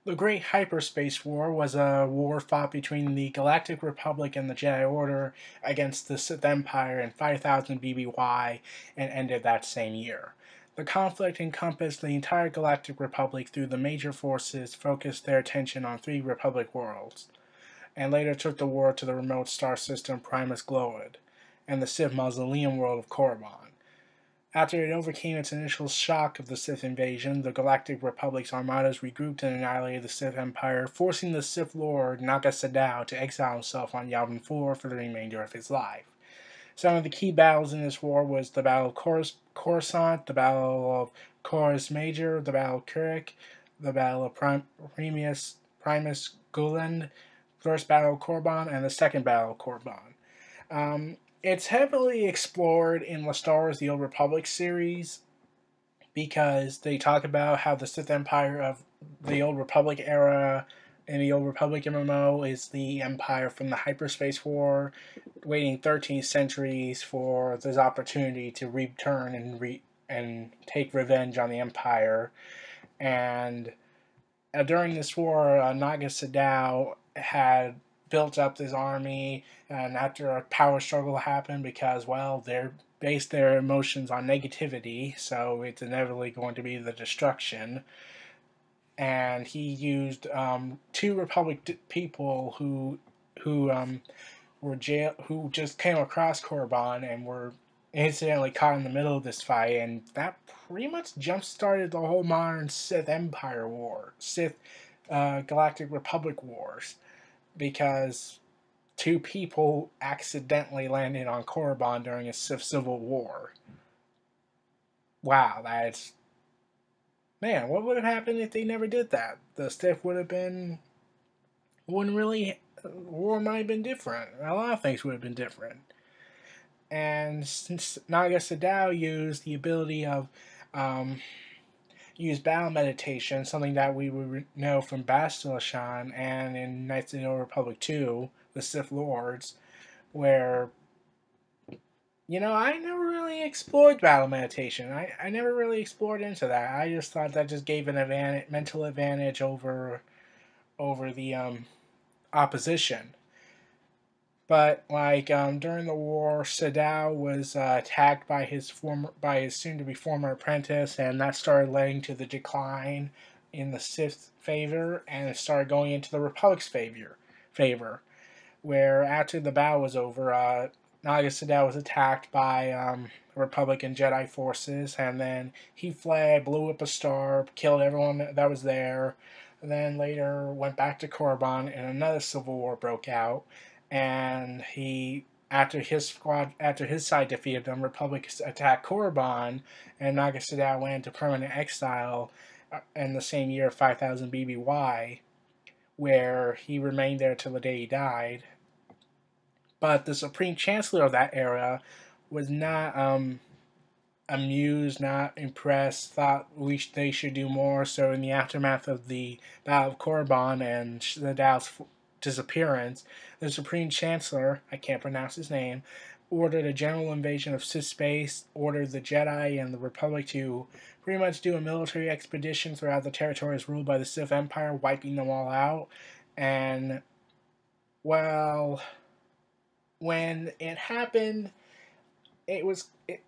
The Great Hyperspace War was a war fought between the Galactic Republic and the Jedi Order against the Sith Empire in 5000 BBY and ended that same year. The conflict encompassed the entire Galactic Republic through the major forces focused their attention on three Republic worlds, and later took the war to the remote star system Primus Gloid and the Sith mausoleum world of Korriban. After it overcame its initial shock of the Sith invasion, the Galactic Republic's armadas regrouped and annihilated the Sith Empire, forcing the Sith Lord Naga Sadow to exile himself on Yavin 4 for the remainder of his life. Some of the key battles in this war was the Battle of Coruscant, the Battle of Chorus Major, the Battle of Kurik, the Battle of Primus Guland, First Battle of Korriban, and the Second Battle of Korriban. It's heavily explored in the Star Wars The Old Republic series because they talk about how the Sith Empire of the Old Republic era in the Old Republic MMO is the Empire from the Hyperspace War, waiting 13 centuries for this opportunity to return and take revenge on the Empire. And during this war, Naga Sadow had built up this army, and after a power struggle happened because, well, they based their emotions on negativity, so it's inevitably going to be the destruction. And he used two Republic people who who just came across Korriban and were incidentally caught in the middle of this fight, and that pretty much jump started the whole modern Sith Empire War, Sith Galactic Republic Wars, because two people accidentally landed on Korriban during a Sith Civil War. Wow, that's man. What would have happened if they never did that? The Sith wouldn't really. War might have been different. A lot of things would have been different. And since Naga Sadow used the ability of use battle meditation, something that we would know from Bastila and in Knights of the Old Republic 2, the Sith Lords, where, I never really explored battle meditation. I never really explored into that. I just thought that just gave an mental advantage over the opposition. But during the war, Sadow was attacked by his soon-to-be former apprentice, and that started leading to the decline in the Sith favor, and it started going into the Republic's favor. Where after the battle was over, Naga Sadow was attacked by Republican Jedi forces, and then he fled, blew up a star, killed everyone that was there. And then later went back to Korriban, and another civil war broke out. And after his side defeated them, Republic attacked Korriban, and Naga Sadow went into permanent exile in the same year, 5000 BBY, where he remained there till the day he died. But the Supreme Chancellor of that era was not amused, not impressed, thought they should do more. So in the aftermath of the Battle of Korriban and Sadow's disappearance, the Supreme Chancellor, I can't pronounce his name, ordered a general invasion of Sith space, ordered the Jedi and the Republic to pretty much do a military expedition throughout the territories ruled by the Sith Empire, wiping them all out. And, well, when it happened,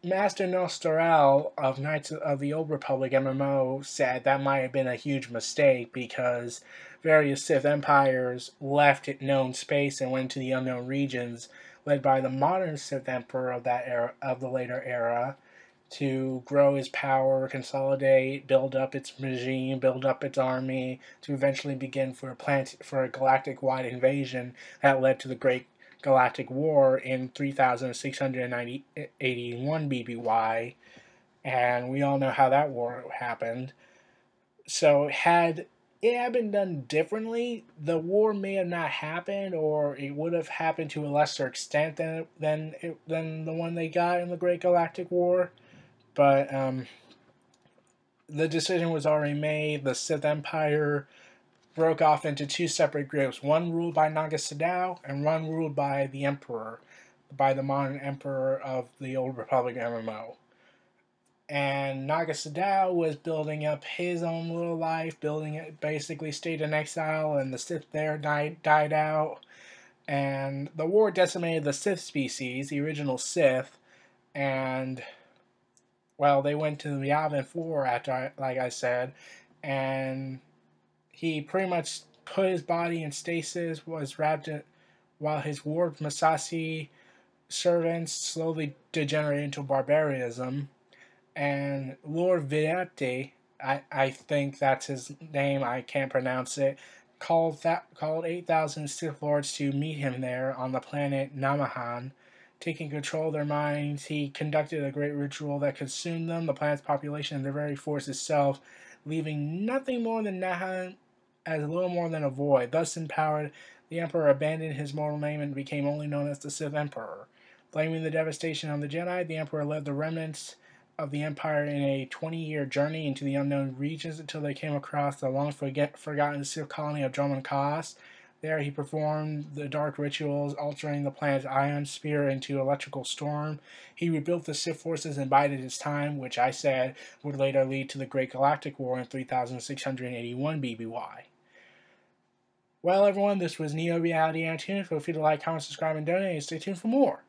Master Nostrel of Knights of the Old Republic MMO said that might have been a huge mistake because various Sith empires left known space and went to the unknown regions, led by the modern Sith Emperor of that era, of the later era, to grow his power, consolidate, build up its regime, build up its army, to eventually begin for a galactic-wide invasion that led to the Great Galactic War in 3681 BBY, and we all know how that war happened. So had it had been done differently, the war may have not happened, or it would have happened to a lesser extent than the one they got in the Great Galactic War. But the decision was already made. The Sith Empire broke off into two separate groups, one ruled by Naga Sadow and one ruled by the Emperor, by the modern Emperor of the Old Republic MMO. and Naga Sadao was building up his own little life, building it, basically stayed in exile, and the Sith there died out. And the war decimated the Sith species, the original Sith, and well, they went to the Yavin 4 after, like I said, and he pretty much put his body in stasis, was wrapped in, while his ward Masasi servants slowly degenerated into barbarism. And Lord Videte, I think that's his name, I can't pronounce it, called 8,000 Sith Lords to meet him there on the planet Namahan. Taking control of their minds, he conducted a great ritual that consumed them, the planet's population, and the very force itself, leaving nothing more than Nahan as little more than a void. Thus empowered, the Emperor abandoned his mortal name and became only known as the Sith Emperor. Blaming the devastation on the Jedi, the Emperor led the remnants of the Empire in a 20-year journey into the unknown regions until they came across the long-forgotten Sith colony of Dromund Kaas. There he performed the dark rituals, altering the planet's ion sphere into electrical storm. He rebuilt the Sith forces and bided his time, which I said would later lead to the Great Galactic War in 3681 BBY. Well, everyone, this was Neo Reality Antunes. Feel free to like, comment, subscribe, and donate, and stay tuned for more.